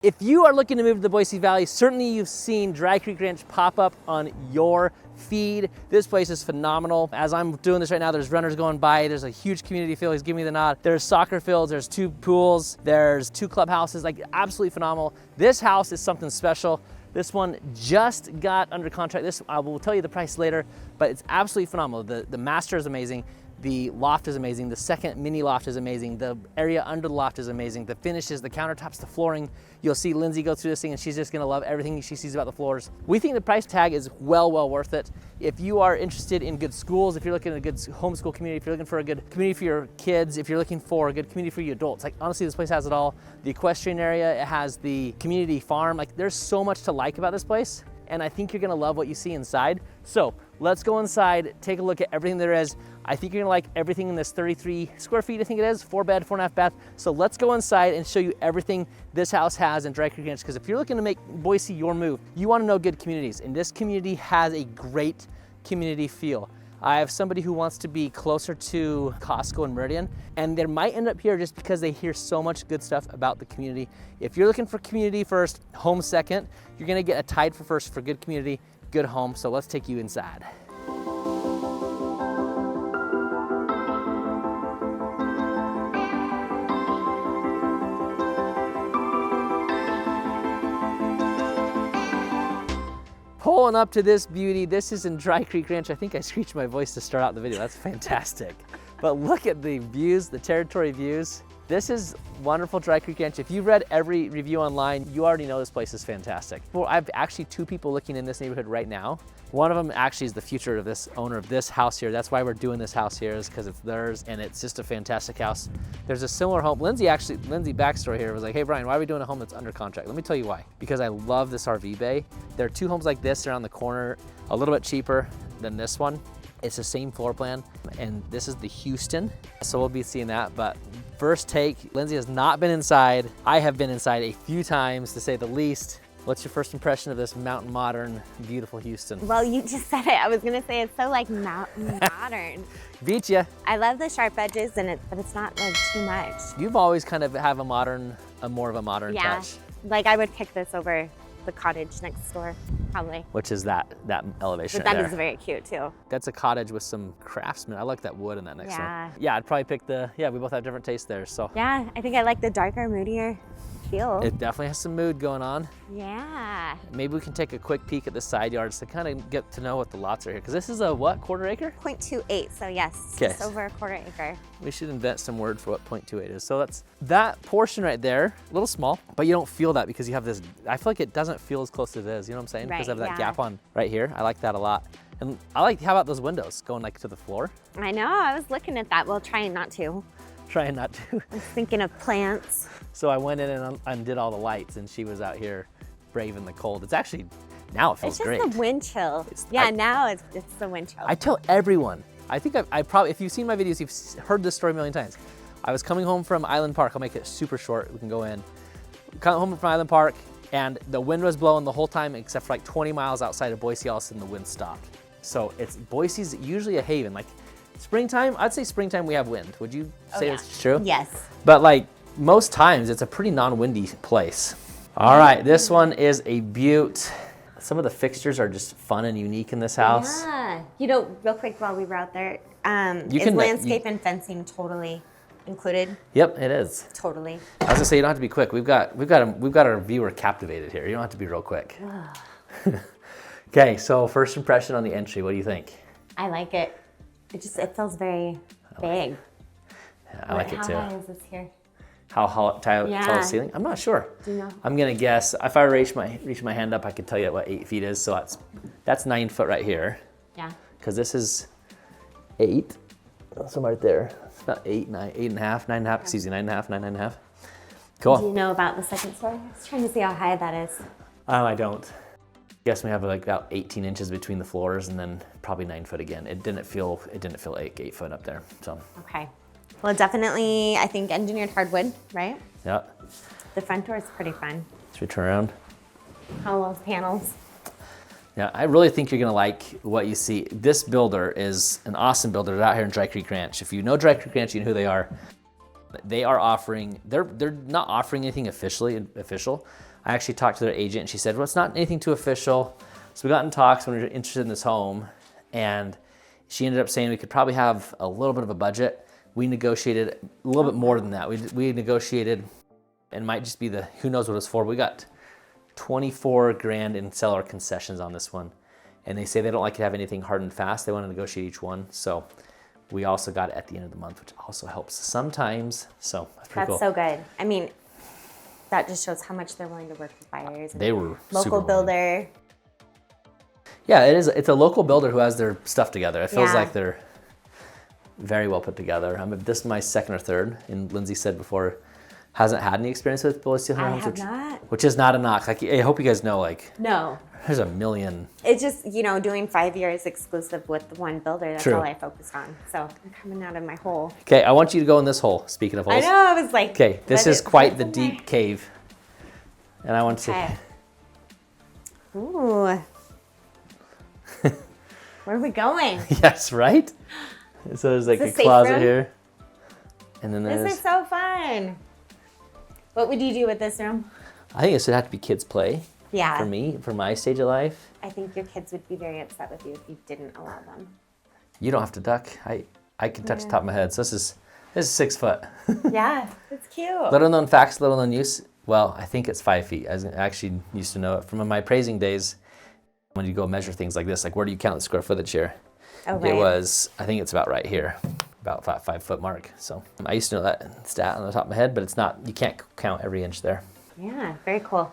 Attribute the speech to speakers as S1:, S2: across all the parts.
S1: If you are looking to move to the Boise Valley, certainly you've seen Dry Creek Ranch pop up on your feed. This place is phenomenal. As I'm doing this right now, there's runners going by. There's a huge community feel. He's giving me the nod. There's soccer fields, there's 2 pools, there's 2 clubhouses, like absolutely phenomenal. This house is something special. This one just got under contract. This, I will tell you the price later, but it's absolutely phenomenal. The master is amazing. The loft is amazing. The second mini loft is amazing. The area under the loft is amazing. The finishes, the countertops, the flooring. You'll see Lindsay go through this thing and she's just gonna love everything she sees about the floors. We think the price tag is well worth it. If you are interested in good schools, if you're looking at a good homeschool community, if you're looking for a good community for your kids, if you're looking for a good community for you adults, like honestly, this place has it all. The equestrian area, it has the community farm. Like there's so much to like about this place. And I think you're gonna love what you see inside. So let's go inside, take a look at everything there is. I think you're gonna like everything in this 33 square feet, I think it is, 4 bed, 4.5 bath. So let's go inside and show you everything this house has in Dry Creek Ranch, because if you're looking to make Boise your move, you wanna know good communities. And this community has a great community feel. I have somebody who wants to be closer to Costco and Meridian, and they might end up here just because they hear so much good stuff about the community. If you're looking for community first, home second, you're gonna get a tied for first for good community, good home. So let's take you inside. Pulling up to this beauty. This is in Dry Creek Ranch. I think I screeched my voice to start out the video. That's fantastic. But look at the views, the territory views. This is wonderful Dry Creek Ranch. If you've read every review online, you already know this place is fantastic. Well, I have actually 2 people looking in this neighborhood right now. One of them actually is the future of this owner of this house here. That's why we're doing this house here, is because it's theirs and it's just a fantastic house. There's a similar home. Lindsay backstory here was like, hey Brian, why are we doing a home that's under contract? Let me tell you why. Because I love this RV bay. There are 2 homes like this around the corner, a little bit cheaper than this one. It's the same floor plan, and this is the Houston. So we'll be seeing that, but first take, Lindsay has not been inside. I have been inside a few times, to say the least. What's your first impression of this mountain modern, beautiful Houston?
S2: Well, you just said it. I was gonna say it's so like mountain modern.
S1: Beat ya.
S2: I love the sharp edges in it, but it's not like too much.
S1: You've always kind of have more of a modern touch.
S2: Like I would pick this over the cottage next door, probably.
S1: Which is that elevation
S2: But that
S1: there.
S2: is very cute too.
S1: That's a cottage with some craftsman. I like that wood in that next
S2: Yeah.
S1: one. Yeah, I'd probably pick we both have different tastes there, so.
S2: Yeah, I think I like the darker, moodier feel.
S1: It definitely has some mood going on.
S2: Yeah.
S1: Maybe we can take a quick peek at the side yards to kind of get to know what the lots are here. Because this is a what, quarter acre?
S2: 0.28, so yes,
S1: Okay.
S2: just over a quarter acre.
S1: We should invent some word for what 0.28 is. So that's that portion right there, a little small, but you don't feel that because you have this, I feel like it doesn't feel as close as it is, you know what I'm saying? Because
S2: Right,
S1: of that
S2: yeah.
S1: gap on right here. I like that a lot. And I like, how about those windows going like to the floor?
S2: I know, I was looking at that. Well, trying not to.
S1: Trying not to.
S2: I was thinking of plants.
S1: So I went in and undid all the lights, and she was out here braving the cold. It's actually, now it feels
S2: It's just
S1: great.
S2: the wind chill.
S1: I-
S2: Now it's the wind chill.
S1: I tell everyone, I think I probably, if you've seen my videos, you've heard this story a million times. I was coming home from Island Park. I'll make it super short. We can go in. Come home from Island Park, and the wind was blowing the whole time, except for like 20 miles outside of Boise. All of a sudden, the wind stopped. So Boise's usually a haven. Like springtime, I'd say springtime we have wind. Would you say it's true?
S2: Yes.
S1: But like most times, it's a pretty non-windy place. All right, this one is a beaut. Some of the fixtures are just fun and unique in this house.
S2: Yeah. You know, real quick while we were out there,
S1: You
S2: is
S1: can,
S2: landscape and fencing totally included?
S1: Yep, it is.
S2: Totally.
S1: I was gonna say you don't have to be quick. We've got our viewer captivated here. You don't have to be real quick. Okay, so first impression on the entry. What do you think?
S2: I like it. It feels very big.
S1: Yeah, I like it too.
S2: How high is this here?
S1: How tall is the ceiling? I'm not sure.
S2: Do you know?
S1: I'm gonna guess. If I reach my hand up, I could tell you what 8 feet is. So that's 9 foot right here.
S2: Yeah.
S1: Because this is 8. So right there. It's about 8, 9, 8.5, 9.5. Excuse me, 9.5, 9.5. Cool.
S2: Do you know about the second story? I was trying to see how high that is.
S1: I don't. Guess we have like about 18 inches between the floors, and then probably 9 foot again. It didn't feel 8 foot up there. So.
S2: Okay. Well, definitely, I think engineered hardwood, right?
S1: Yeah.
S2: The front door is pretty fun.
S1: Should we turn around?
S2: Hollow panels.
S1: Yeah, I really think you're gonna like what you see. This builder is an awesome builder. They're out here in Dry Creek Ranch. If you know Dry Creek Ranch, you know who they are. They are offering, they're not offering anything official, I actually talked to their agent and she said, well, it's not anything too official. So we got in talks when we were interested in this home, and she ended up saying we could probably have a little bit of a budget. We negotiated a little bit more than that. We negotiated, and it might just be who knows what it's for. We got 24 grand in seller concessions on this one. And they say they don't like to have anything hard and fast. They want to negotiate each one. So we also got it at the end of the month, which also helps sometimes. So that's pretty cool.
S2: That's so good. I mean, that just shows how much they're willing to work with buyers.
S1: They were
S2: local builder.
S1: Yeah, it is. It's a local builder who has their stuff together. It feels
S2: Yeah.
S1: like they're very well put together. This is my second or third, and Lindsay said before, hasn't had any experience with Boise Idaho homes,
S2: I have not.
S1: which is not a knock. Like, I hope you guys know, like,
S2: No.
S1: there's a million.
S2: It's just, doing 5 years exclusive with one builder. That's
S1: True.
S2: all I focused on. So I'm coming out of my hole.
S1: Okay, I want you to go in this hole. Speaking of holes.
S2: I know. I was like,
S1: Okay, this is quite the deep cave, and I want to.
S2: Okay. Ooh. Where are we going?
S1: Yes, right? So there's like
S2: Is
S1: a
S2: this safe
S1: closet
S2: room?
S1: here. And then
S2: This
S1: there's,
S2: is so fun. What would you do with this room?
S1: I think this would have to be kids play
S2: Yeah.
S1: for me, for my stage of life.
S2: I think your kids would be very upset with you if you didn't allow them.
S1: You don't have to duck. I can touch the top of my head. So this is 6 foot.
S2: Yeah, it's cute.
S1: Little known facts, little known use. Well, I think it's 5 feet. I actually used to know it from my appraising days. When you go measure things like this, like where do you count the square footage here?
S2: Oh, right.
S1: It was, I think it's about right here, about 5 foot mark. So I used to know that stat on the top of my head, but it's not, you can't count every inch there.
S2: Yeah, very cool.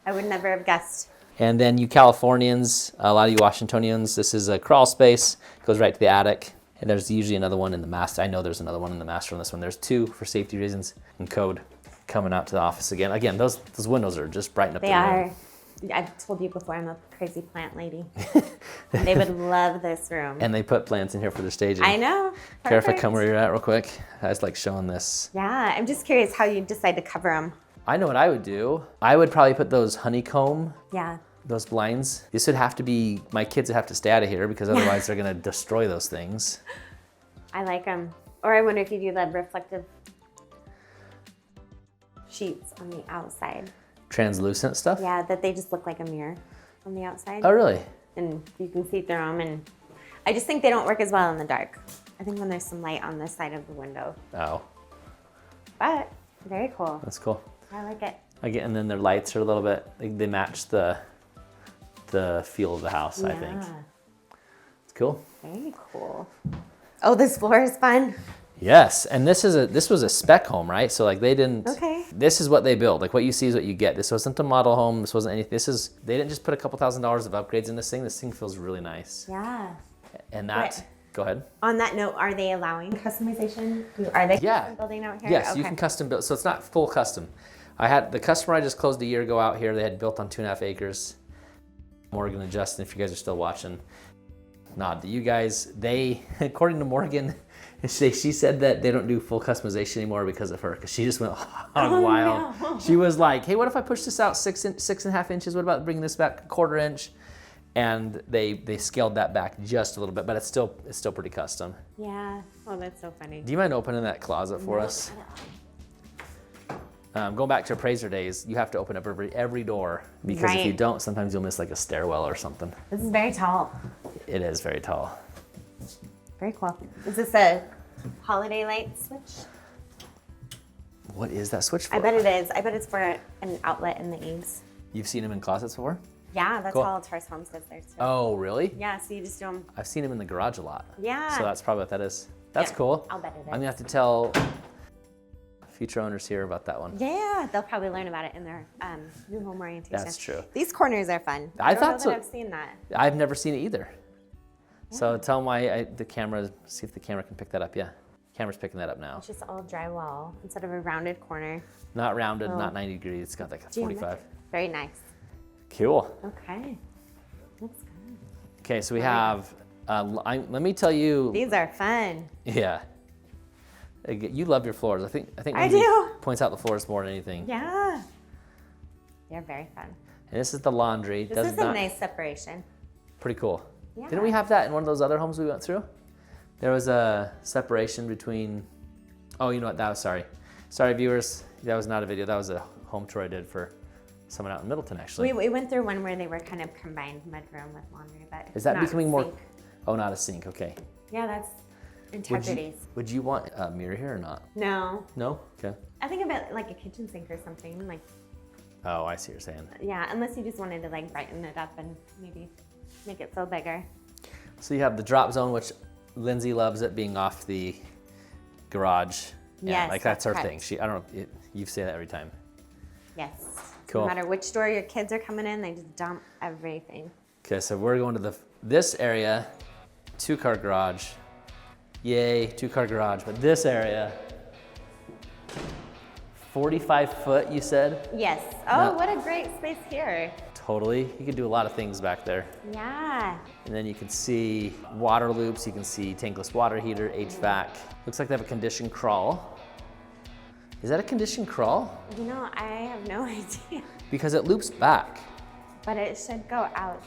S2: I would never have guessed.
S1: And then you Californians, a lot of you Washingtonians, this is a crawl space, goes right to the attic. And there's usually another one in the master. I know there's another one in the master on this one. There's 2 for safety reasons and code coming out to the office again. Again, those windows are just brighten up the
S2: They
S1: room.
S2: are. I've told you before, I'm a crazy plant lady. They would love this room.
S1: And they put plants in here for their staging.
S2: I know.
S1: Care if I
S2: Perfect.
S1: come where you're at real quick? I just like showing this.
S2: Yeah, I'm just curious how you decide to cover them.
S1: I know what I would do. I would probably put those honeycomb,
S2: Yeah.
S1: those blinds. This would have to be, my kids would have to stay out of here because otherwise they're gonna destroy those things.
S2: I like them. Or I wonder if you do the reflective sheets on the outside.
S1: Translucent stuff?
S2: Yeah, that they just look like a mirror on the outside.
S1: Oh, really?
S2: And you can see through them. And I just think they don't work as well in the dark. I think when there's some light on this side of the window.
S1: Oh,
S2: But very cool.
S1: that's cool.
S2: I like it.
S1: Again, and then their lights are a little bit, they match the feel of the house, I think.
S2: Yeah,
S1: It's cool.
S2: very cool. Oh, this floor is fun.
S1: Yes, and this was a spec home, right? So like they didn't.
S2: Okay.
S1: This is what they built. Like what you see is what you get. This wasn't a model home. This wasn't anything. They didn't just put a couple $1,000s of upgrades in this thing. This thing feels really nice.
S2: Yeah.
S1: And that.
S2: Right.
S1: Go ahead.
S2: On that note, are they allowing customization? Are they
S1: Yeah.
S2: custom building out here?
S1: Yes,
S2: okay.
S1: you can custom build. So it's not full custom. I had the customer I just closed a year ago out here. They had built on 2.5 acres. Morgan and Justin, if you guys are still watching, nod to you guys. They, according to Morgan, she said that they don't do full customization anymore because of her, because she just went hog wild.
S2: No.
S1: She was like, hey, what if I push this out 6.5 inches? What about bringing this back 1/4 inch? And they scaled that back just a little bit, but it's still pretty custom.
S2: Yeah. Oh, that's so funny.
S1: Do you mind opening that closet for us? Going back to appraiser days, you have to open up every door, because if you
S2: Right.
S1: don't, sometimes you'll miss like a stairwell or something.
S2: This is very tall.
S1: It is very tall.
S2: Very cool. Is this a holiday light switch?
S1: What is that switch for?
S2: I bet it is. I bet it's for an outlet in the eaves.
S1: You've seen them in closets before?
S2: Yeah, that's
S1: Cool.
S2: how Tars Homes does theirs too.
S1: Oh, really?
S2: Yeah, so you just do them.
S1: I've seen them in the garage a lot.
S2: Yeah.
S1: So that's probably what that is. That's
S2: Yeah,
S1: cool.
S2: I'll bet it is.
S1: I'm gonna have to tell future owners here about that one.
S2: Yeah, they'll probably learn about it in their new home orientation.
S1: That's true.
S2: These corners are fun.
S1: I
S2: don't
S1: thought
S2: know
S1: so.
S2: that I've seen that.
S1: I've never seen it either. So tell them the camera, see if the camera can pick that up. Yeah, camera's picking that up now.
S2: It's just all drywall instead of a rounded corner.
S1: Not rounded,
S2: Oh.
S1: not 90 degrees. It's got like a 45.
S2: Geometric. Very nice.
S1: Cool.
S2: Okay. Looks good.
S1: Okay, so we have, let me tell you.
S2: These are fun.
S1: Yeah. You love your floors. I think
S2: I
S1: Lindsay
S2: do.
S1: points out the floors more than anything.
S2: Yeah. They're very fun.
S1: And this is the laundry.
S2: This is a nice separation.
S1: Pretty cool.
S2: Yeah.
S1: Didn't we have that in one of those other homes we went through? There was a separation between, oh, you know what, sorry. Sorry viewers, that was not a video, that was a home tour I did for someone out in Middleton, actually.
S2: We went through one where they were kind of combined mudroom with laundry, but
S1: Is that
S2: not
S1: becoming
S2: a
S1: more?
S2: sink.
S1: Oh, not a sink. Okay.
S2: Yeah, that's integrities.
S1: Would you want a mirror here or not?
S2: No.
S1: No? Okay.
S2: I think about like a kitchen sink or something. Like,
S1: Oh, I see what you're saying.
S2: yeah, unless you just wanted to like brighten it up and maybe make it feel bigger.
S1: So you have the drop zone, which Lindsay loves it being off the garage.
S2: Yes,
S1: like that's her
S2: that's
S1: thing. I don't know, you say that every time.
S2: Yes.
S1: Cool.
S2: No matter which door your kids are coming in, they just dump everything.
S1: Okay, so we're going to this area, 2-car garage. Yay, 2-car garage. But this area, 45 foot, you said?
S2: Yes. Oh,
S1: No.
S2: what a great space here.
S1: Totally. You can do a lot of things back there.
S2: Yeah.
S1: And then you can see water loops, you can see tankless water heater, HVAC. Looks like they have a conditioned crawl. Is that a conditioned crawl?
S2: You know, I have no idea.
S1: Because it loops back.
S2: But it should go out.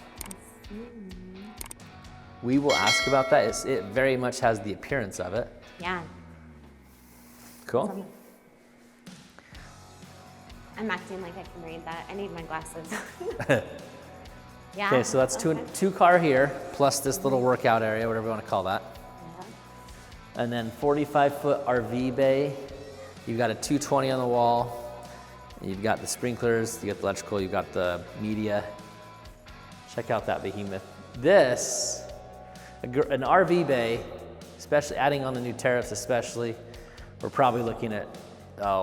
S1: We will ask about that. It very much has the appearance of it.
S2: Yeah.
S1: Cool.
S2: I'm acting like I can read that. I need my glasses. Yeah.
S1: Okay, so that's
S2: okay.
S1: 2-car here, plus this little workout area, whatever you want to call that.
S2: Yeah.
S1: And then 45-foot RV bay. You've got a 220 on the wall. You've got the sprinklers, you got the electrical, you've got the media. Check out that behemoth. This, an RV bay, especially adding on the new tariffs especially, we're probably looking at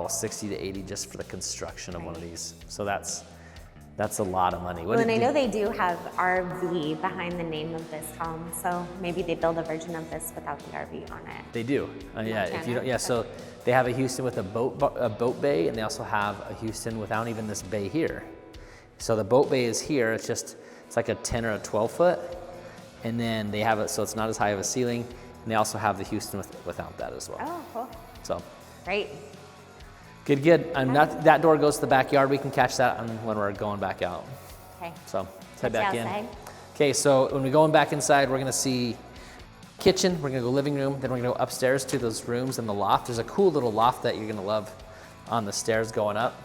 S1: 60 to 80 just for the construction of one of these. So that's a lot of money.
S2: Well, and I know they do have RV behind the name of this home, so maybe they build a version of this without the RV on it.
S1: They do. Yeah, if you don't,
S2: Montana?
S1: so they have a Houston with a boat bay, and they also have a Houston without even this bay here. So the boat bay is here. It's like a 10 or a 12 foot, and then they have it so it's not as high of a ceiling. And they also have the Houston without that as well.
S2: Oh, cool.
S1: So
S2: Great.
S1: good. That door goes to the backyard. We can catch that when we're going back out.
S2: Okay.
S1: So let's head
S2: Catch
S1: back
S2: you
S1: in.
S2: outside.
S1: Okay, so when we're going back inside, we're gonna see kitchen, we're gonna go living room, then we're gonna go upstairs to those rooms in the loft. There's a cool little loft that you're gonna love on the stairs going up.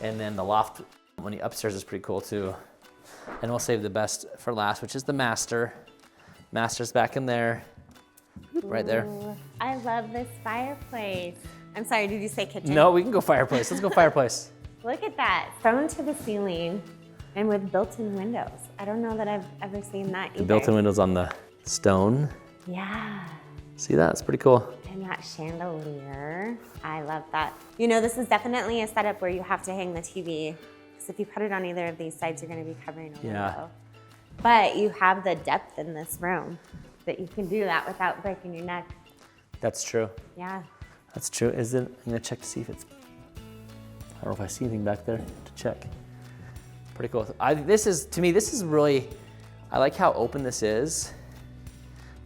S1: And then the loft when the upstairs is pretty cool too. And we'll save the best for last, which is the master. Master's back in there, right there.
S2: Ooh, I love this fireplace. I'm sorry, did you say kitchen?
S1: No, we can go fireplace. Let's go fireplace.
S2: Look at that, thrown to the ceiling and with built-in windows. I don't know that I've ever seen that either.
S1: The built-in windows on the stone.
S2: Yeah.
S1: See that? It's pretty cool.
S2: And that chandelier, I love that. You know, this is definitely a setup where you have to hang the TV, because if you put it on either of these sides, you're gonna be covering a window. But you have the depth in this room that you can do that without breaking your neck.
S1: That's true.
S2: Yeah.
S1: That's true. Is it? I'm gonna check to see if it's. I don't know if I see anything back there to check. Pretty cool. This is really. I like how open this is.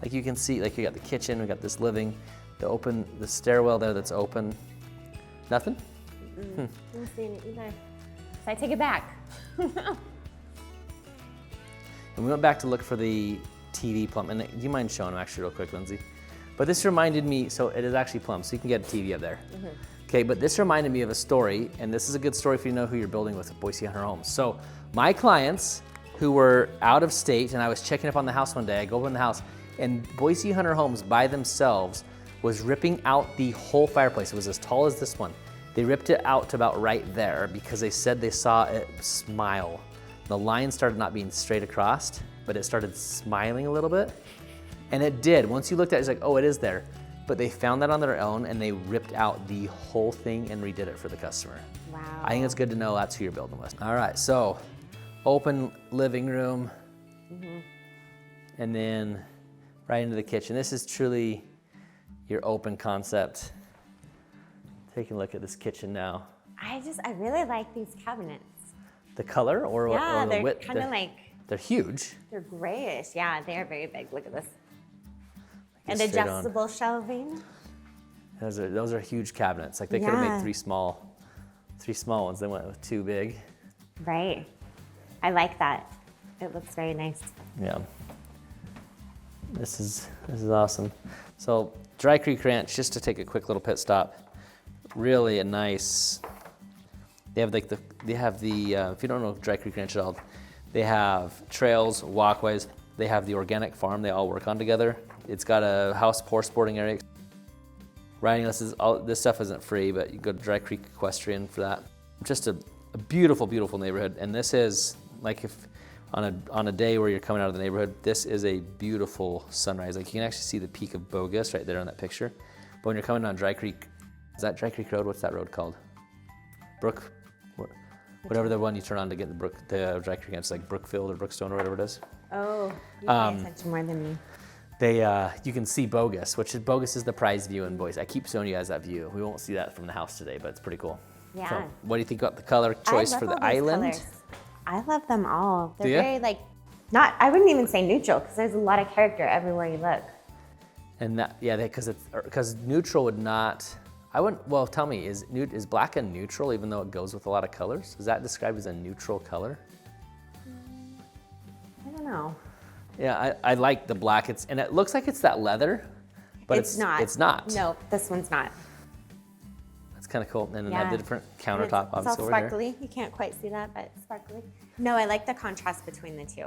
S1: Like you can see, like you got the kitchen, we got this living, the stairwell there that's open. Nothing?
S2: I'm not seeing it either. So I take it back.
S1: And we went back to look for the TV plumb. And do you mind showing them actually real quick, Lindsay? But this reminded me, so it is actually plumb, so you can get a TV up there. Okay, but this reminded me of a story, and this is a good story if you know who you're building with Boise Hunter Homes. So my clients who were out of state, and I was checking up on the house one day, I go over in the house, and Boise Hunter Homes by themselves was ripping out the whole fireplace. It was as tall as this one. They ripped it out to about right there because they said they saw it smile. The line started not being straight across, but it started smiling a little bit. And it did. Once you looked at it, it's like, oh, it is there. But they found that on their own and they ripped out the whole thing and redid it for the customer.
S2: Wow.
S1: I think it's good to know that's who you're building with. All right, so open living room. And then right into the kitchen. This is truly your open concept. Taking a look at this kitchen now.
S2: I really like these cabinets.
S1: The color or
S2: Yeah,
S1: the
S2: they're
S1: width?
S2: kind of like,
S1: They're huge.
S2: they're grayish. Yeah, they are very big. Look at this. And
S1: Get straight on.
S2: adjustable shelving.
S1: Those are huge cabinets. Like they could have
S2: Yeah.
S1: made three small ones. They went with two big.
S2: Right. I like that. It looks very nice.
S1: Yeah. This is awesome. So Dry Creek Ranch, just to take a quick little pit stop, really a nice They have like if you don't know Dry Creek Ranch at all, they have trails, walkways. They have the organic farm they all work on together. It's got a horse boarding area. Riding lessons, this stuff isn't free, but you go to Dry Creek Equestrian for that. Just a beautiful, beautiful neighborhood. And this is like if on a day where you're coming out of the neighborhood, this is a beautiful sunrise. Like you can actually see the peak of Bogus right there in that picture. But when you're coming down Dry Creek, is that Dry Creek Road? What's that road called? Whatever the one you turn on to get the Dry Creek, it's like Brookfield or Brookstone or whatever it is.
S2: Oh, you pay attention more than me.
S1: You can see Bogus, Bogus is the prize view in Boise. I keep showing you guys that view. We won't see that from the house today, but it's pretty cool.
S2: Yeah.
S1: So, what do you think about the color choice for the island?
S2: Colors. I love them all. They're very I wouldn't even say neutral because there's a lot of character everywhere you look.
S1: And that, because neutral would not, well, tell me, is black a neutral even though it goes with a lot of colors? Is that described as a neutral color?
S2: I don't know.
S1: Yeah, I like the black. And it looks like it's that leather, but it's not. It's not.
S2: No, this one's not.
S1: That's kind of cool. And then I have the different countertop
S2: it's all
S1: over
S2: sparkly.
S1: here.
S2: You can't quite see that, but it's sparkly. No, I like the contrast between the two.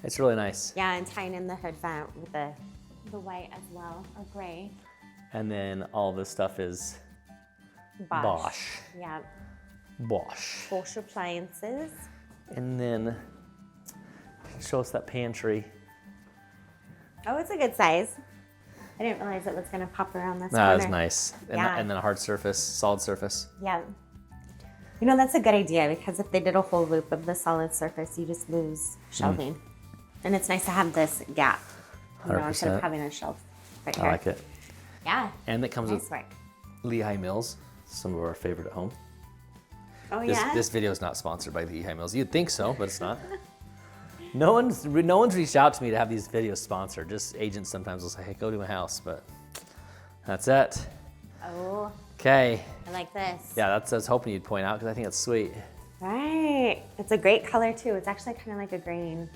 S1: It's really nice.
S2: Yeah, and tying in the hood vent with the white as well, or gray.
S1: And then all this stuff is Bosch.
S2: Yeah.
S1: Bosch.
S2: Bosch appliances.
S1: And then show us that pantry.
S2: Oh, it's a good size. I didn't realize it was going to pop around this corner.
S1: That was nice.
S2: Yeah.
S1: And then a hard surface, solid surface.
S2: Yeah. You know, that's a good idea because if they did a whole loop of the solid surface, you just lose shelving. And it's nice to have this gap, instead of having a shelf right here.
S1: I like it.
S2: Yeah.
S1: And it comes
S2: nice
S1: with
S2: work.
S1: Lehigh Mills, some of our favorite at home.
S2: Oh, yeah?
S1: This video is not sponsored by Lehigh Mills. You'd think so, but it's not. No one's reached out to me to have these videos sponsored. Just agents sometimes will say, hey, go to my house, but that's it.
S2: Oh.
S1: Okay.
S2: I like this.
S1: Yeah, that's what I was hoping you'd point out because I think it's sweet.
S2: Right. It's a great color too. It's actually kind of like a green.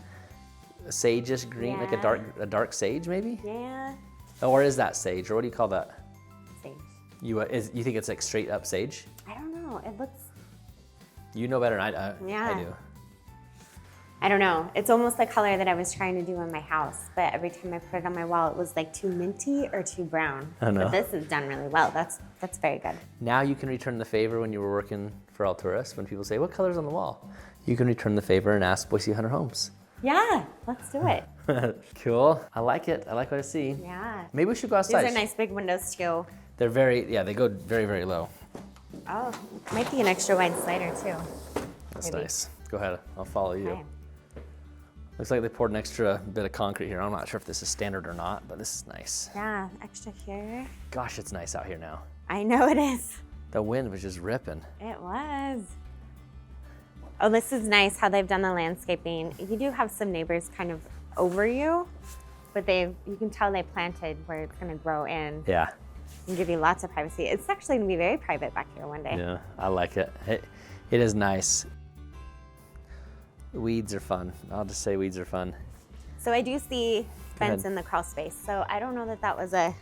S1: A sage-ish green, like a dark sage maybe?
S2: Yeah.
S1: Or is that sage, or what do you call that?
S2: Sage.
S1: You think it's like straight up sage?
S2: I don't know. It looks.
S1: You know better than I do.
S2: I don't know. It's almost the color that I was trying to do in my house, but every time I put it on my wall, it was like too minty or too brown.
S1: I know.
S2: But this is done really well. That's very good.
S1: Now you can return the favor when you were working for Alturas. When people say, what color's on the wall? You can return the favor and ask Boise Hunter Homes.
S2: Yeah, let's do it.
S1: Cool. I like it. I like what I see.
S2: Yeah.
S1: Maybe we should go outside.
S2: These are nice big windows too.
S1: They're they go very, very low.
S2: Oh, might be an extra wide slider too.
S1: That's nice. Go ahead. I'll follow you. Okay. Looks like they poured an extra bit of concrete here. I'm not sure if this is standard or not, but this is nice.
S2: Yeah, extra here.
S1: Gosh, it's nice out here now.
S2: I know it is.
S1: The wind was just ripping.
S2: It was. Oh, this is nice how they've done the landscaping. You do have some neighbors kind of over you, but you can tell they planted where it's going to grow in.
S1: Yeah.
S2: And give you lots of privacy. It's actually going to be very private back here one day.
S1: Yeah, I like it. It is nice. Weeds are fun. I'll just say weeds are fun.
S2: So I do see fence in the crawl space. So I don't know that was a...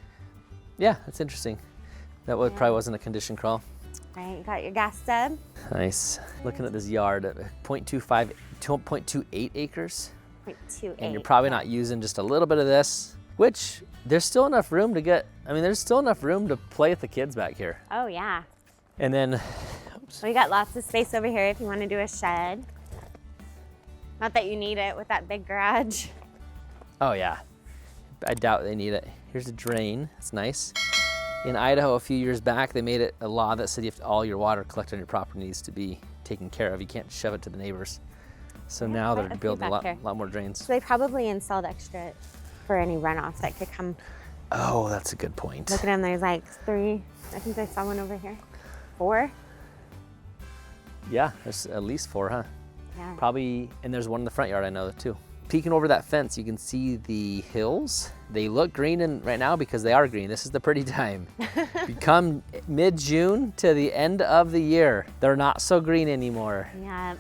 S1: Yeah, that's interesting. That probably wasn't a condition crawl.
S2: Right, you got your gas stub.
S1: Nice. Looking at this yard at 0.28 acres.
S2: 0.28.
S1: And you're probably not using just a little bit of this, which there's still enough room to there's still enough room to play with the kids back here.
S2: Oh, yeah.
S1: And then...
S2: We got lots of space over here if you want to do a shed. Not that you need it with that big garage.
S1: Oh yeah, I doubt they need it. Here's a drain, it's nice. In Idaho a few years back, they made it a law that said all your water collected on your property needs to be taken care of. You can't shove it to the neighbors. So now they're building a lot more drains.
S2: So they probably installed extra for any runoff that could come.
S1: Oh, that's a good point.
S2: Look at them, there's like 3, I think I saw one over here. 4?
S1: Yeah, there's at least 4, huh?
S2: Yeah.
S1: Probably, and there's one in the front yard I know too. Peeking over that fence, you can see the hills. They look green right now because they are green. This is the pretty time. Become mid-June to the end of the year, they're not so green anymore.
S2: Yeah.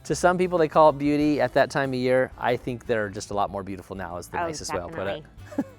S1: To some people, they call it beauty at that time of year. I think they're just a lot more beautiful now is the nicest way I'll put it.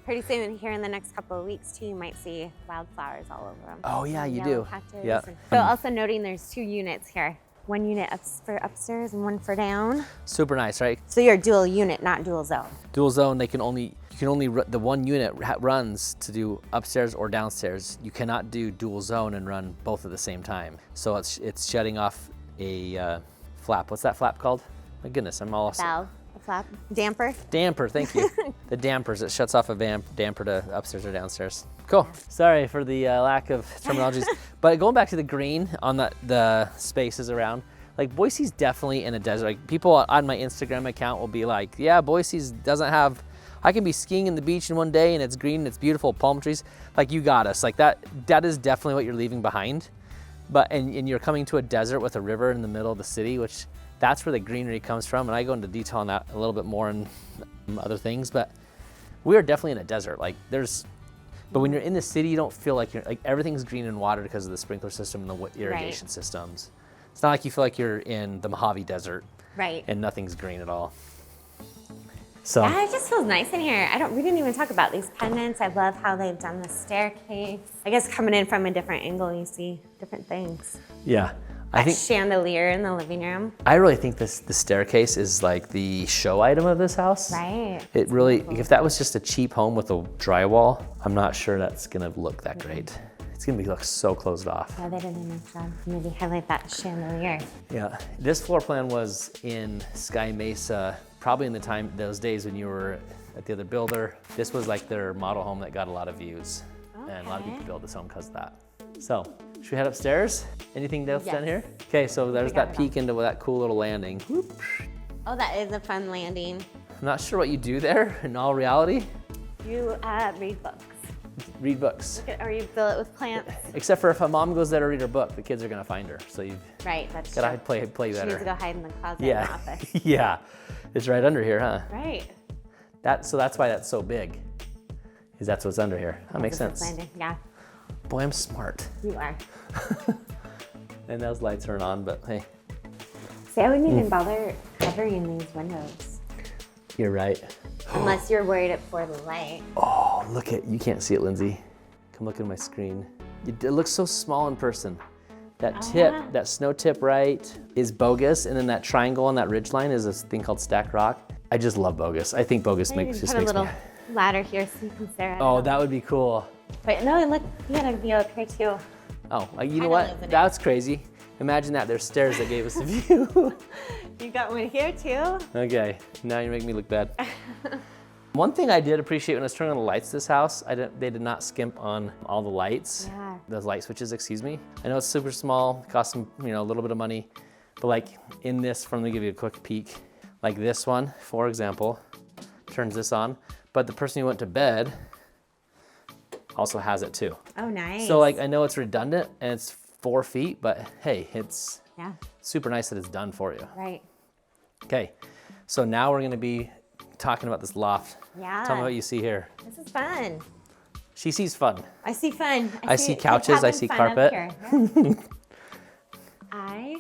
S2: Pretty soon here in the next couple of weeks too, you might see wildflowers all over them.
S1: Oh yeah, you do.
S2: Yeah. So also noting there's 2 units here. 1 unit for upstairs and 1 for down.
S1: Super nice, right?
S2: So you're dual unit, not dual zone.
S1: Dual zone, the 1 unit runs to do upstairs or downstairs. You cannot do dual zone and run both at the same time. So it's shutting off a flap. What's that flap called? My goodness, I'm all...
S2: Valve, a flap, damper.
S1: Damper, thank you. The dampers, it shuts off a damper to upstairs or downstairs. Cool. Sorry for the lack of terminologies. But going back to the green on the spaces around, like Boise's definitely in a desert. Like people on my Instagram account will be like, yeah, Boise's doesn't have, I can be skiing in the beach in one day and it's green and it's beautiful, palm trees. Like you got us. Like that is definitely what you're leaving behind. But and you're coming to a desert with a river in the middle of the city, which that's where the greenery comes from. And I go into detail on that a little bit more in other things, but we are definitely in a desert. Like but when you're in the city, you don't feel like like everything's green and water because of the sprinkler system and the irrigation systems. It's not like you feel like you're in the Mojave Desert.
S2: Right.
S1: And nothing's green at all. So
S2: yeah, it just feels nice in here. We didn't even talk about these pendants. I love how they've done the staircase. I guess coming in from a different angle, you see different things.
S1: Yeah.
S2: I think chandelier in the living room.
S1: I really think the staircase is like the show item of this house.
S2: Right.
S1: It really, if that was just a cheap home with a drywall, I'm not sure that's gonna look that great. It's gonna look so closed off.
S2: Yeah, they did a nice job. Maybe highlight that chandelier.
S1: Yeah, this floor plan was in Sky Mesa, probably in those days when you were at the other builder. This was like their model home that got a lot of views. Okay. And a lot of people built this home because of that. So, should we head upstairs? Anything else down here? Okay, so there's that peek into that cool little landing. Whoop.
S2: Oh, that is a fun landing.
S1: I'm not sure what you do there in all reality.
S2: You read books.
S1: Read books.
S2: Or you fill it with plants.
S1: Except for if a mom goes there to read her book, the kids are gonna find her. So you've
S2: that's
S1: gotta play better.
S2: She needs to go hide in the closet in the office.
S1: Yeah, it's right under here, huh?
S2: Right.
S1: So that's why that's so big. Is that's what's under here. That makes sense.
S2: Yeah.
S1: Boy, I'm smart.
S2: You are.
S1: And those lights aren't on, but hey.
S2: See, I wouldn't even bother covering these windows.
S1: You're right.
S2: Unless you're worried for the light.
S1: Oh, you can't see it, Lindsay. Come look at my screen. It looks so small in person. That that snow tip right is bogus, and then that triangle on that ridge line is a thing called stacked rock. I just love bogus. I think bogus just makes me.
S2: Put a little ladder here so you can stare at it.
S1: Oh, that would be cool.
S2: But no, look, you had a view up here too.
S1: Oh, you know what? That's crazy. Imagine that, there's stairs that gave us a view.
S2: You got one here too?
S1: Okay, now you're making me look bad. One thing I did appreciate when I was turning on the lights this house, they did not skimp on all the lights.
S2: Yeah.
S1: Those light switches, excuse me. I know it's super small, cost them, a little bit of money, but like in this, let me give you a quick peek. Like this one, for example, turns this on, but the person who went to bed also has it too.
S2: Oh, nice.
S1: So like, I know it's redundant and it's 4 feet, but hey, it's super nice that it's done for you.
S2: Right.
S1: Okay, so now we're gonna be talking about this loft.
S2: Yeah.
S1: Tell me what you see here.
S2: This is fun.
S1: She sees fun.
S2: I see fun.
S1: I see couches, I see carpet.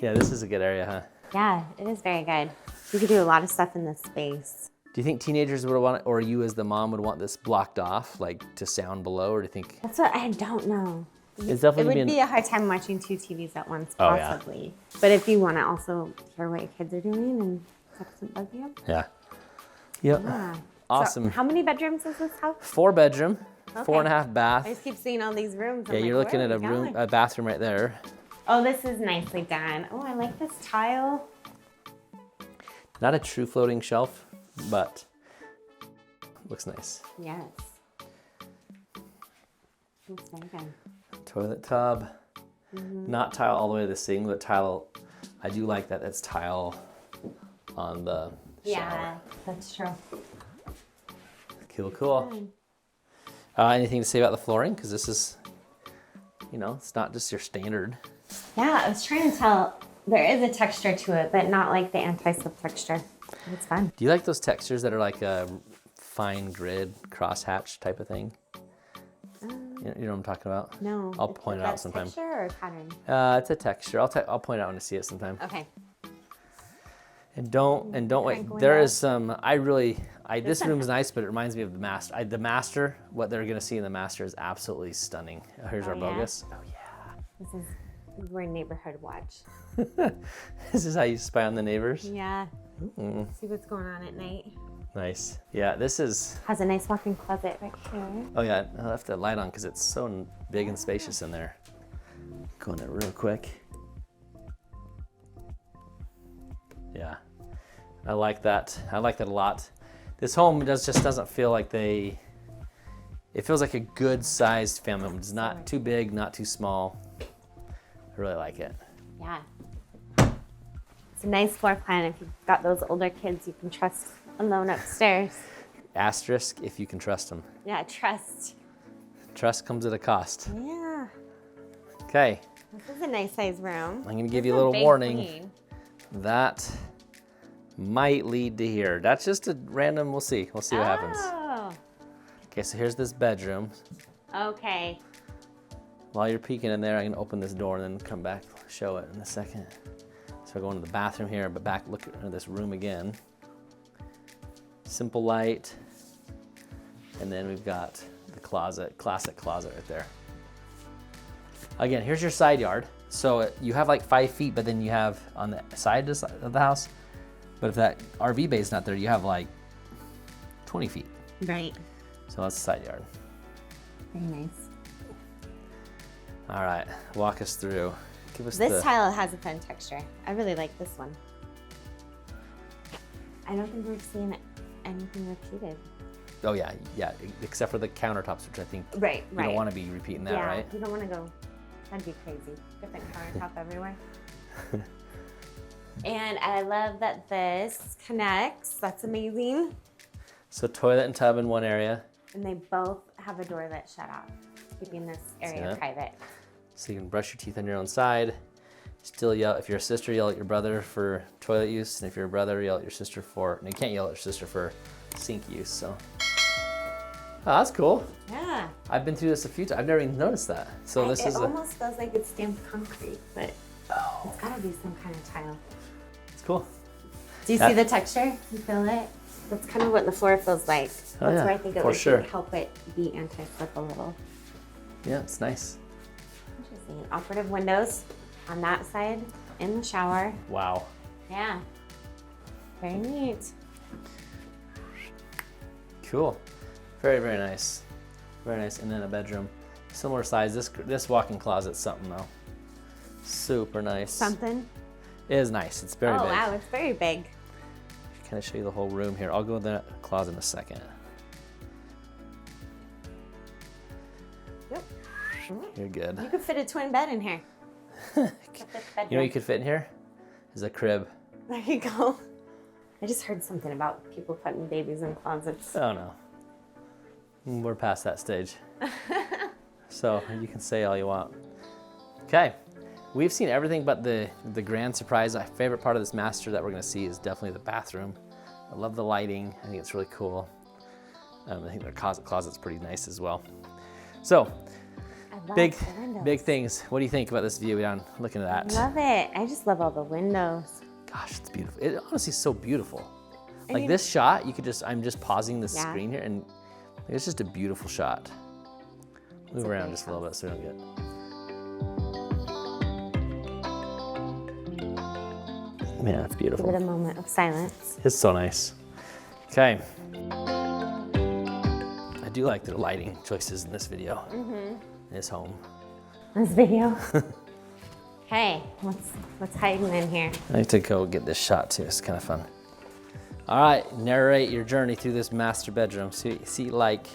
S2: Yeah,
S1: this is a good area, huh?
S2: Yeah, it is very good. You could do a lot of stuff in this space.
S1: Do you think teenagers would want it, or you as the mom would want this blocked off, like to sound below, or do you think?
S2: That's what I don't know.
S1: It's definitely
S2: it would be a hard time watching 2 TVs at once, possibly.
S1: Oh, yeah.
S2: But if you want to also hear what your kids are doing and that doesn't bug you.
S1: Yeah. Yep.
S2: Yeah.
S1: Awesome.
S2: So how many bedrooms is this house?
S1: 4 bedroom,
S2: Okay.
S1: 4.5 bath.
S2: I just keep seeing all these rooms.
S1: Yeah, you're looking at a bathroom right there.
S2: Oh, this is nicely done. Oh, I like this tile.
S1: Not a true floating shelf, but looks nice.
S2: Yes. Looks very good.
S1: Toilet tub. Not tile all the way to the sink, but tile. I do like that. That's tile on the shower.
S2: Yeah, that's true.
S1: Cool. Anything to say about the flooring? Because this is, it's not just your standard.
S2: Yeah, I was trying to tell. There is a texture to it, but not like the anti-slip texture. It's fun.
S1: Do you like those textures that are like a fine grid crosshatch type of thing? You know what I'm talking about?
S2: No.
S1: I'll point it out sometime.
S2: Texture or pattern?
S1: It's a texture. I'll point it out when I see it sometime.
S2: Okay.
S1: And don't wait. There is some, this room's nice, but it reminds me of the master. The master, what they're gonna see in the master is absolutely stunning. Here's our bogus. Oh yeah.
S2: We're neighborhood watch.
S1: This is how you spy on the neighbors?
S2: Yeah. See what's going on at night.
S1: Nice. Yeah, this is.
S2: Has a nice walk-in closet right here.
S1: Oh yeah, I left the light on because it's so big and spacious in there. Go in there real quick. Yeah, I like that. I like that a lot. This home just doesn't feel like it feels like a good sized family home. It's not too big, not too small. I really like it.
S2: Yeah. It's a nice floor plan. If you've got those older kids, you can trust alone upstairs.
S1: Asterisk, if you can trust them.
S2: Yeah, trust.
S1: Trust comes at a cost.
S2: Yeah.
S1: Okay.
S2: This is a nice size room.
S1: I'm gonna give you a little warning. That might lead to here. That's just a random, we'll see. We'll see what happens. Okay, so here's this bedroom.
S2: Okay.
S1: While you're peeking in there, I'm gonna open this door and then come back, show it in a second. So we're going to the bathroom here, but back, look at this room again. Simple light. And then we've got the closet, classic closet right there. Again, here's your side yard. So you have like 5 feet, but then you have on the side of the house, but if that RV bay is not there, you have like 20 feet.
S2: Right.
S1: So that's the side yard.
S2: Very nice.
S1: All right, walk us through. Give us
S2: this tile has a fun texture. I really like this one. I don't think we've seen anything repeated.
S1: Oh yeah, except for the countertops, which I think you don't want to be repeating that, right?
S2: You don't want to go, that'd be crazy. Different countertop everywhere. And I love that this connects. That's amazing.
S1: So toilet and tub in one area.
S2: And they both have a door that's shut off, keeping this area private.
S1: So you can brush your teeth on your own side. Still yell, if you're a sister, yell at your brother for toilet use. And if you're a brother, yell at your sister you can't yell at your sister for sink use, so. Oh, that's cool.
S2: Yeah.
S1: I've been through this a few times. I've never even noticed that. So
S2: it almost feels like it's stamped concrete, but it's gotta be some kind of tile.
S1: It's cool.
S2: Do you see the texture? You feel it? That's kind of what the floor feels like. That's where I think it would help it be anti-slip a little.
S1: Yeah, it's nice.
S2: Interesting. Operative windows on that side in the shower.
S1: Wow.
S2: Yeah. Very neat.
S1: Cool. Very, very nice. Very nice. And then a bedroom. Similar size. This walk-in closet's something though. Super nice.
S2: Something?
S1: It is nice. It's very big.
S2: Oh wow, it's very big.
S1: Kind of show you the whole room here. I'll go in the closet in a second.
S2: Yep.
S1: You're good.
S2: You could fit a twin bed in here.
S1: You know what you could fit in here? Is a crib.
S2: There you go. I just heard something about people putting babies in closets.
S1: Oh no. We're past that stage. So you can say all you want. Okay. We've seen everything but the grand surprise. My favorite part of this master that we're gonna see is definitely the bathroom. I love the lighting. I think it's really cool. I think their closet's pretty nice as well. So, big things. What do you think about this view down looking at that?
S2: I love it. I just love all the windows.
S1: Gosh, it's beautiful. It honestly is so beautiful. Like this shot, I'm just pausing the screen here and it's just a beautiful shot. Move around just a little bit so we don't get. Man, that's beautiful.
S2: Give it a moment of silence.
S1: It's so nice. Okay. I do like the lighting choices in this video. In this home.
S2: This video. Hey, what's hiding in here?
S1: I like to go get this shot too. It's kind of fun. All right, narrate your journey through this master bedroom. See like.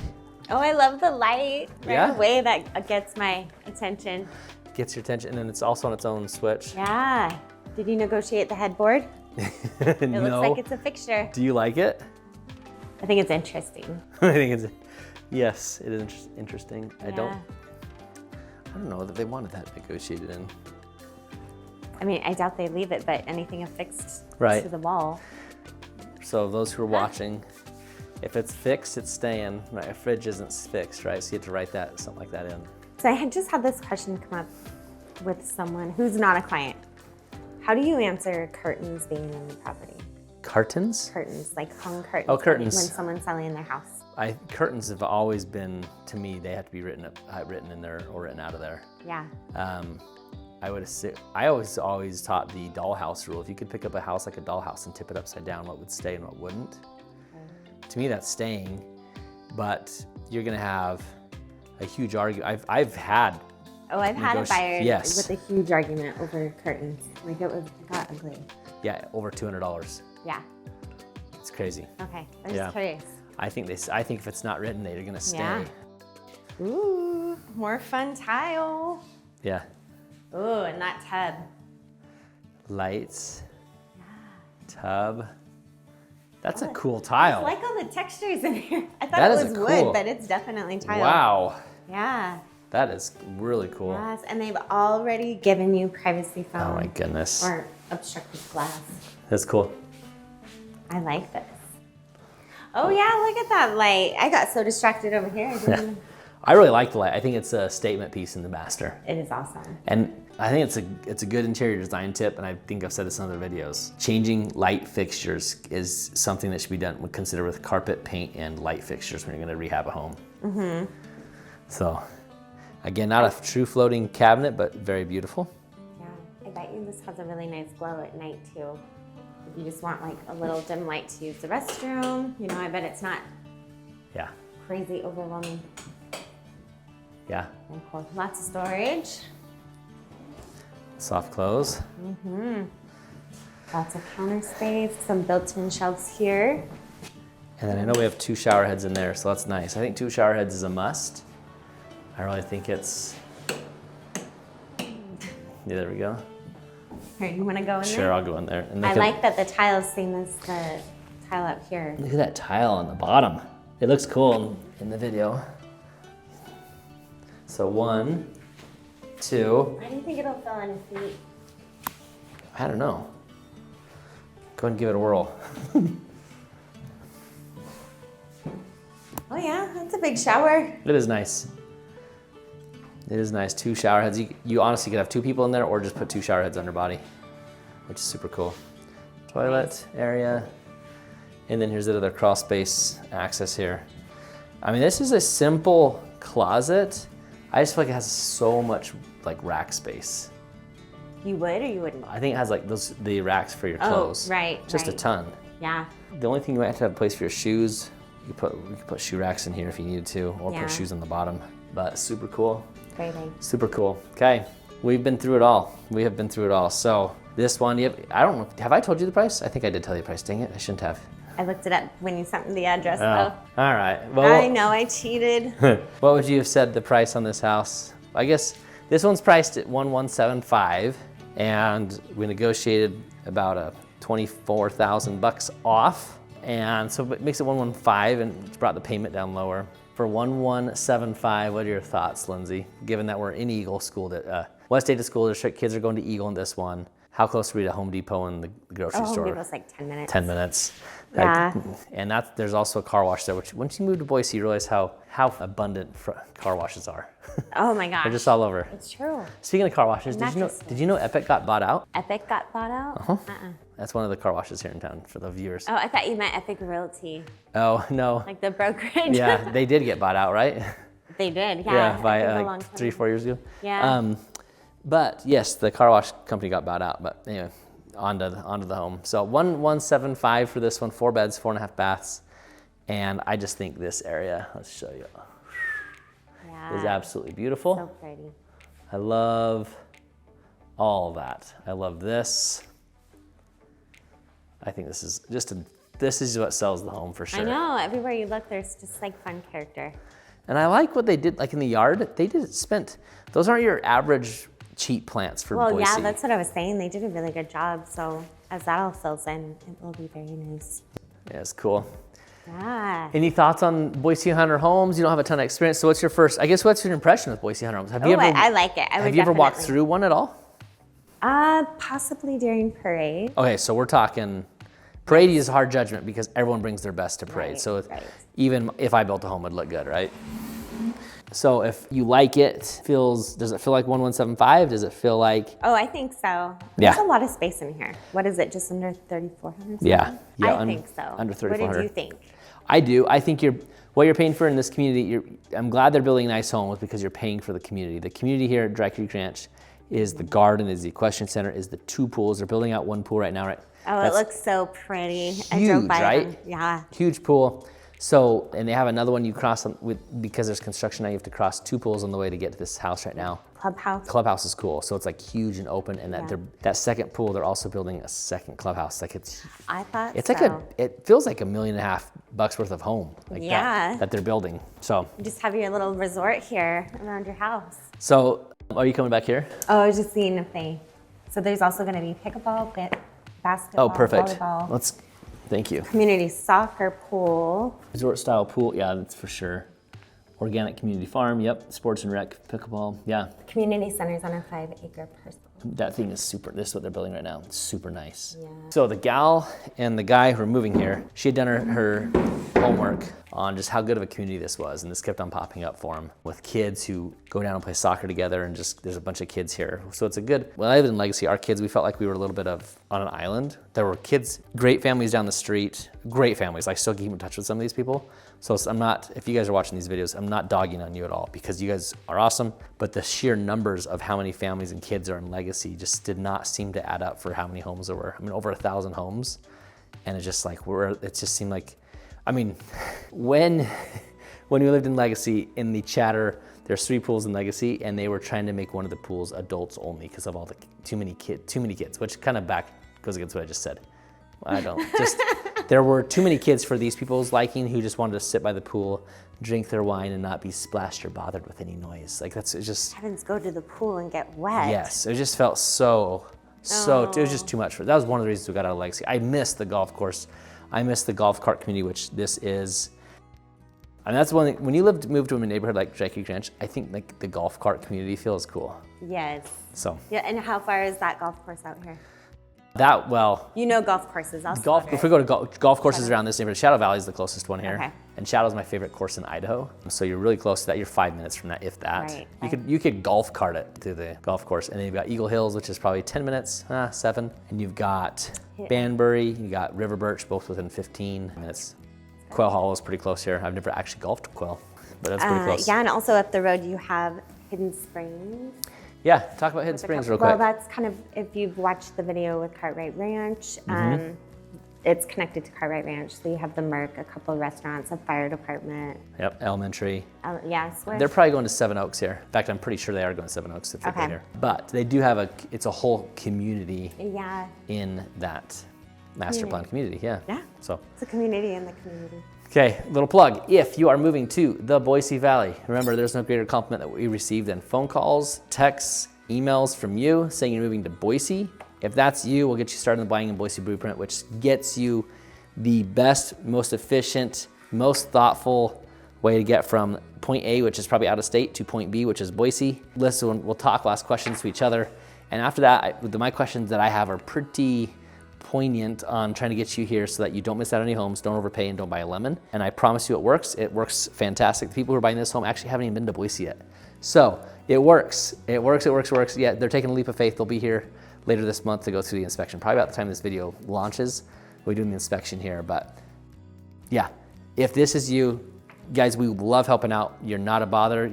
S2: Oh, I love the light right away. That gets my attention.
S1: Gets your attention, and then it's also on its own switch.
S2: Yeah. Did you negotiate the headboard? It looks like it's a fixture.
S1: Do you like it?
S2: I think it's interesting.
S1: I think it's, yes, it is interesting. I don't know that they wanted that negotiated in.
S2: I mean, I doubt they leave it, but anything affixed to the wall.
S1: So those who are watching, if it's fixed, it's staying. Right? A fridge isn't fixed, right? So you have to write something like that in.
S2: So I had just had this question come up with someone who's not a client. How do you answer curtains being in the property?
S1: Curtains?
S2: Curtains, like hung curtains.
S1: Oh, curtains.
S2: When someone's selling their house.
S1: Curtains have always been, to me, they have to be written in there or written out of there.
S2: Yeah.
S1: I always taught the dollhouse rule. If you could pick up a house like a dollhouse and tip it upside down, what would stay and what wouldn't? To me, that's staying, but you're gonna have a huge argument. I've had
S2: a buyer
S1: yes.
S2: with a huge argument over curtains. Like it got ugly.
S1: Yeah, over $200.
S2: Yeah.
S1: It's crazy.
S2: Okay, I'm just curious.
S1: I think if it's not written, they're gonna stay.
S2: Yeah. Ooh, more fun tile.
S1: Yeah.
S2: Ooh, and that tub.
S1: Lights. Yeah. Tub. That's a cool tile.
S2: I like all the textures in here. I thought it was wood, but it's definitely tile.
S1: Wow.
S2: Yeah.
S1: That is really cool.
S2: Yes, and they've already given you privacy foam.
S1: Oh my goodness.
S2: Or obstructive glass.
S1: That's cool.
S2: I like this. Oh yeah, look at that light. I got so distracted over here.
S1: I really like the light. I think it's a statement piece in the master.
S2: It is awesome.
S1: And I think it's a good interior design tip, and I think I've said this in other videos. Changing light fixtures is something that should be done, consider with carpet, paint, and light fixtures when you're gonna rehab a home. Mm-hmm. So, again, not a true floating cabinet, but very beautiful.
S2: Yeah, I bet you this has a really nice glow at night too. If you just want like a little dim light to use the restroom, you know, I bet it's not crazy overwhelming.
S1: Yeah.
S2: Very cool. Lots of storage.
S1: Soft close.
S2: Mm-hmm. Lots of counter space, some built-in shelves here.
S1: And then I know we have 2 shower heads in there, so that's nice. I think 2 shower heads is a must. I really think it's, yeah, there we go.
S2: Here, you want to go in there?
S1: Sure, I'll go in there. And
S2: I like that the tile is same as the tile up here.
S1: Look at that tile on the bottom. It looks cool in the video. So 1, 2.
S2: Why do you think it'll fill in your feet?
S1: I don't know. Go ahead and give it a whirl.
S2: Oh yeah, that's a big shower.
S1: It is nice. It is nice. 2 shower heads. You honestly could have 2 people in there or just put 2 shower heads under body, which is super cool. Toilet area. And then here's the other crawl space access here. I mean, this is a simple closet. I just feel like it has so much like rack space.
S2: You would or you wouldn't?
S1: I think it has like the racks for your clothes.
S2: Oh, right.
S1: Just a ton.
S2: Yeah.
S1: The only thing you might have to have a place for your shoes. You could put shoe racks in here if you needed to, or put shoes on the bottom. But super cool.
S2: Very nice.
S1: Super cool. Okay, we've been through it all. We have been through it all. So this one, I don't know. Have I told you the price? I think I did tell you the price. Dang it, I shouldn't have.
S2: I looked it up when you sent me the address,
S1: Oh,
S2: though.
S1: all right. Well,
S2: I know, I cheated.
S1: What would you have said the price on this house? I guess this one's priced at $1,175, and we negotiated about a $24,000 off, and so it makes it $115, and it's brought the payment down lower. For $1,175, what are your thoughts, Lindsay? Given that we're in Eagle School, West Ada School District, kids are going to Eagle in this one. How close are we to Home Depot and the grocery store?
S2: Home Depot's like 10 minutes.
S1: 10 minutes.
S2: Yeah.
S1: And there's also a car wash there, which once you move to Boise, you realize how abundant car washes are.
S2: Oh my gosh.
S1: They're just all over.
S2: It's true.
S1: Speaking of car washes, did you know Epic got bought out?
S2: Epic got bought out?
S1: Uh-huh. That's one of the car washes here in town for the viewers.
S2: Oh, I thought you meant Epic Realty.
S1: Oh, no.
S2: Like the brokerage.
S1: Yeah, they did get bought out, right?
S2: They did, yeah.
S1: Yeah, by like 3-4 years ago.
S2: Yeah.
S1: But yes, the car wash company got bought out. But anyway, onto the home. So $1,175 for this one, 4 beds, 4.5 baths, and I just think this area. Let's show you.
S2: Yeah.
S1: Is absolutely beautiful.
S2: So pretty.
S1: I love all of that. I love this. I think this is what sells the home for sure.
S2: I know. Everywhere you look, there's just like fun character.
S1: And I like what they did, like in the yard. Those aren't your average cheap plants for Boise.
S2: Well, yeah, that's what I was saying. They did a really good job. So as that all fills in, it will be very nice.
S1: Yeah, it's cool.
S2: Yeah.
S1: Any thoughts on Boise Hunter Homes? You don't have a ton of experience, so what's your impression with Boise Hunter Homes?
S2: I like it.
S1: Have you ever walked through one at all?
S2: Possibly during parade.
S1: Okay, so we're talking, parade is a hard judgment because everyone brings their best to parade.
S2: Right,
S1: so
S2: right.
S1: even if I built a home, it'd look good, right? So if you like it, does it feel like 1175? Does it feel like?
S2: Oh, I think so.
S1: Yeah.
S2: There's a lot of space in here. What is it, just under 3,400?
S1: Yeah.
S2: I think so.
S1: Under 3,400.
S2: What did you think?
S1: I do. I think what you're paying for in this community, I'm glad they're building nice homes because you're paying for the community. The community here at Dry Creek Ranch is the garden, is the equestrian center, is the 2 pools. They're building out 1 pool right now, right?
S2: Oh, it looks so pretty.
S1: Huge,
S2: I drove by
S1: right?
S2: them. Yeah.
S1: Huge pool. So, and they have another one you cross because there's construction now, you have to cross 2 pools on the way to get to this house right now.
S2: Clubhouse.
S1: Clubhouse is cool. So it's like huge and open, and that second pool, they're also building a second clubhouse. Like
S2: I thought
S1: it's
S2: so.
S1: like it feels like $1.5 million worth of home. Like
S2: Yeah.
S1: that they're building. So
S2: You just have your little resort here around your house.
S1: So are you coming back here?
S2: Oh, I was just seeing if so there's also going to be pickleball, basketball,
S1: Perfect.
S2: volleyball.
S1: Thank you.
S2: Community soccer pool.
S1: Resort style pool, yeah, that's for sure. Organic community farm, yep. Sports and rec, pickleball, yeah.
S2: Community centers on a 5-acre parcel.
S1: That thing is this is what they're building right now. It's super nice.
S2: Yeah.
S1: So the gal and the guy who are moving here, she had done her homework on just how good of a community this was, and this kept on popping up for them with kids who go down and play soccer together, and just there's a bunch of kids here. So it's a good, when I lived in Legacy, our kids, we felt like we were a little bit on an island. There were kids, great families down the street, great families. I still keep in touch with some of these people. So I'm not, if you guys are watching these videos, I'm not dogging on you at all because you guys are awesome, but the sheer numbers of how many families and kids are in Legacy just did not seem to add up for how many homes there were. I mean, over 1,000 homes. And it's just like, it just seemed like, I mean, when we lived in Legacy, in the chatter, there's 3 pools in Legacy, and they were trying to make one of the pools adults only because of all the too many kids, which kind of goes against what I just said. There were too many kids for these people's liking who just wanted to sit by the pool, drink their wine, and not be splashed or bothered with any noise. Like it's just.
S2: Heavens, go to the pool and get wet.
S1: Yes, it just felt it was just too much that was one of the reasons we got out of Legacy. I missed the golf course. I missed the golf cart community, which this is. And that's one thing, when you move to a neighborhood like Dry Creek Ranch, I think like the golf cart community feels cool.
S2: Yes.
S1: So.
S2: Yeah, and how far is that golf course out here? You know golf courses.
S1: If we go to golf courses around this neighborhood, Shadow Valley is the closest one here.
S2: Okay.
S1: And Shadow's my favorite course in Idaho. So you're really close to that. You're 5 minutes from that, if that.
S2: Right.
S1: You could golf cart it to the golf course. And then you've got Eagle Hills, which is probably 10 minutes, 7. And you've got Banbury, you got River Birch, both within 15 minutes. Quail Hollow is pretty close here. I've never actually golfed Quail, but that's pretty close.
S2: Yeah, and also up the road you have Hidden Springs.
S1: Yeah, talk about Hidden Springs real quick.
S2: Well, that's kind of, if you've watched the video with Cartwright Ranch, it's connected to Cartwright Ranch. So you have the Merc, a couple of restaurants, a fire department.
S1: Yep, elementary.
S2: Yes.
S1: They're probably going to Seven Oaks here. In fact, I'm pretty sure they are going to Seven Oaks if they're here. But they do have it's a whole community in that master plan community. Yeah. So
S2: it's a community in the community.
S1: Okay, little plug. If you are moving to the Boise Valley, remember there's no greater compliment that we receive than phone calls, texts, emails from you saying you're moving to Boise. If that's you, we'll get you started in the Buying in Boise Blueprint, which gets you the best, most efficient, most thoughtful way to get from point A, which is probably out of state, to point B, which is Boise. Listen, we'll talk, we'll ask questions to each other. And after that, my questions that I have are pretty poignant on trying to get you here so that you don't miss out on any homes, don't overpay, and don't buy a lemon. And I promise you it works. It works fantastic. The people who are buying this home actually haven't even been to Boise yet. So it works. It works. Yeah, they're taking a leap of faith. They'll be here later this month to go through the inspection. Probably about the time this video launches, we'll be doing the inspection here. But yeah, if this is you, guys, we love helping out. You're not a bother.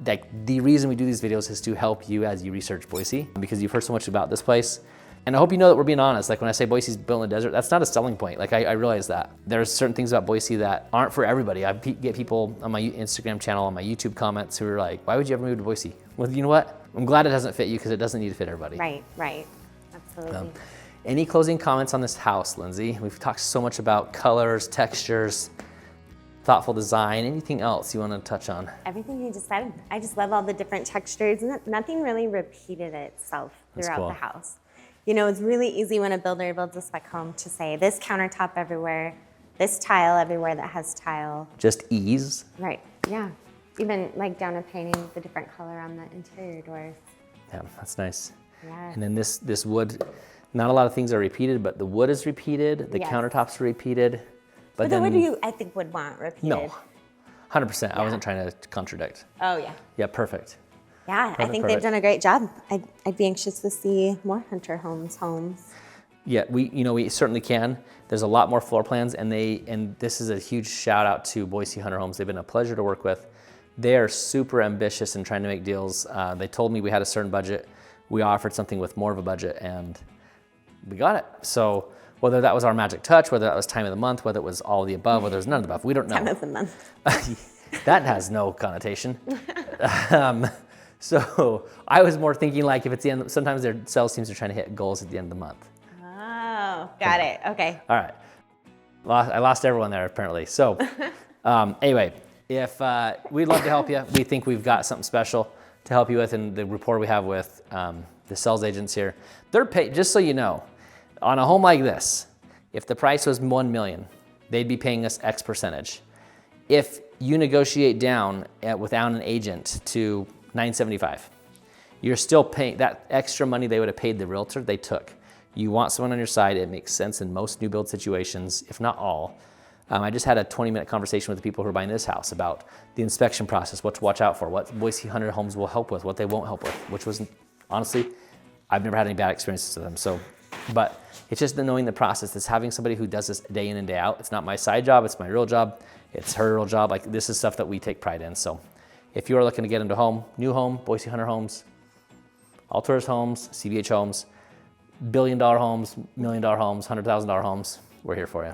S1: The reason we do these videos is to help you as you research Boise, because you've heard so much about this place. And I hope you know that we're being honest. Like when I say Boise's built in the desert, that's not a selling point. Like I realize that. There's certain things about Boise that aren't for everybody. I get people on my Instagram channel, on my YouTube comments who are like, why would you ever move to Boise? Well, you know what? I'm glad it doesn't fit you because it doesn't need to fit everybody.
S2: Right. Absolutely.
S1: Any closing comments on this house, Lindsay? We've talked so much about colors, textures, thoughtful design. Anything else you want to touch on?
S2: Everything you just said. I just love all the different textures. Nothing really repeated itself throughout the house. You know, it's really easy when a builder builds a spec home to say this countertop everywhere, this tile everywhere that has tile.
S1: Just ease.
S2: Right, yeah. Even like down to painting the different color on the interior doors.
S1: Yeah, that's nice.
S2: Yeah.
S1: And then this wood, not a lot of things are repeated, but the wood is repeated, the countertops are repeated.
S2: But the wood I think would want repeated.
S1: No. 100%. I wasn't trying to contradict.
S2: Oh, yeah.
S1: Yeah, perfect.
S2: Yeah, I think they've done a great job. I'd be anxious to see more Hunter homes.
S1: Yeah, we certainly can. There's a lot more floor plans, and this is a huge shout out to Boise Hunter Homes. They've been a pleasure to work with. They are super ambitious in trying to make deals. They told me we had a certain budget. We offered something with more of a budget, and we got it. So whether that was our magic touch, whether that was time of the month, whether it was all of the above, whether it was none of the above, we don't know.
S2: Time of the month.
S1: That has no connotation. So I was more thinking like if it's the end, sometimes their sales teams are trying to hit goals at the end of the month.
S2: Oh, got it. Okay.
S1: All right. I lost everyone there apparently. So anyway, if we'd love to help you. We think we've got something special to help you with, and the rapport we have with the sales agents here. They're paid, just so you know, on a home like this, if the price was $1 million, they'd be paying us X percentage. If you negotiate down without an agent to $975, you're still paying that extra money they would have paid the realtor, they took. You want someone on your side, it makes sense in most new build situations, if not all. I just had a 20-minute conversation with the people who are buying this house about the inspection process, what to watch out for, what Boise Hunter Homes will help with, what they won't help with, which was, honestly, I've never had any bad experiences with them. So, but it's just knowing the process. It's having somebody who does this day in and day out. It's not my side job, it's my real job. It's her real job. Like, this is stuff that we take pride in. So if you are looking to get into home, new home, Boise Hunter Homes, all tourist homes, CBH homes, $1 billion homes, $1 million homes, $100,000 homes, we're here for you.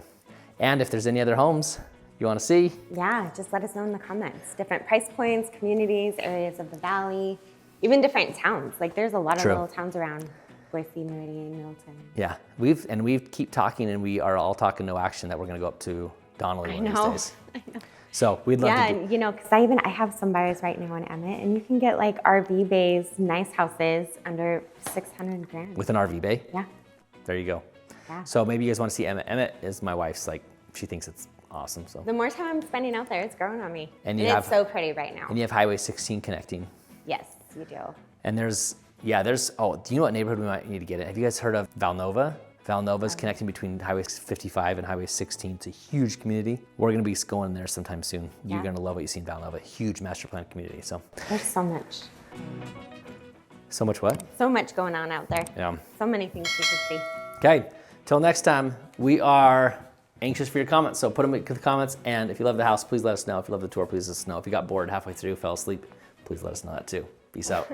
S1: And if there's any other homes you want to see,
S2: yeah, just let us know in the comments. Different price points, communities, areas of the valley, even different towns. Like, there's a lot of little towns around Boise, Meridian, Milton.
S1: Yeah, we keep talking, and we are all talking no action that we're going to go up to Donnelly one of these days.
S2: I know.
S1: So we'd love to.
S2: Yeah, and because I have some buyers right now in Emmett, and you can get like RV bays, nice houses under $600,000
S1: with an RV bay.
S2: Yeah.
S1: There you go.
S2: Yeah.
S1: So maybe you guys want to see Emmett. Emmett is my wife's, like, she thinks it's awesome. So
S2: the more time I'm spending out there, it's growing on me.
S1: And
S2: it's so pretty right now.
S1: And you have Highway 16 connecting.
S2: Yes, you do.
S1: And there's do you know what neighborhood we might need to get in? Have you guys heard of Valnova? Valnova's connecting between Highway 55 and Highway 16. It's a huge community. We're gonna be going there sometime soon. You're gonna love what you see in Valnova. Huge master plan community. So
S2: there's so much.
S1: So much what?
S2: So much going on out there.
S1: Yeah.
S2: So many things we could see.
S1: Okay, till next time, we are anxious for your comments. So put them in the comments, and if you love the house, please let us know. If you love the tour, please let us know. If you got bored halfway through, fell asleep, please let us know that too. Peace out.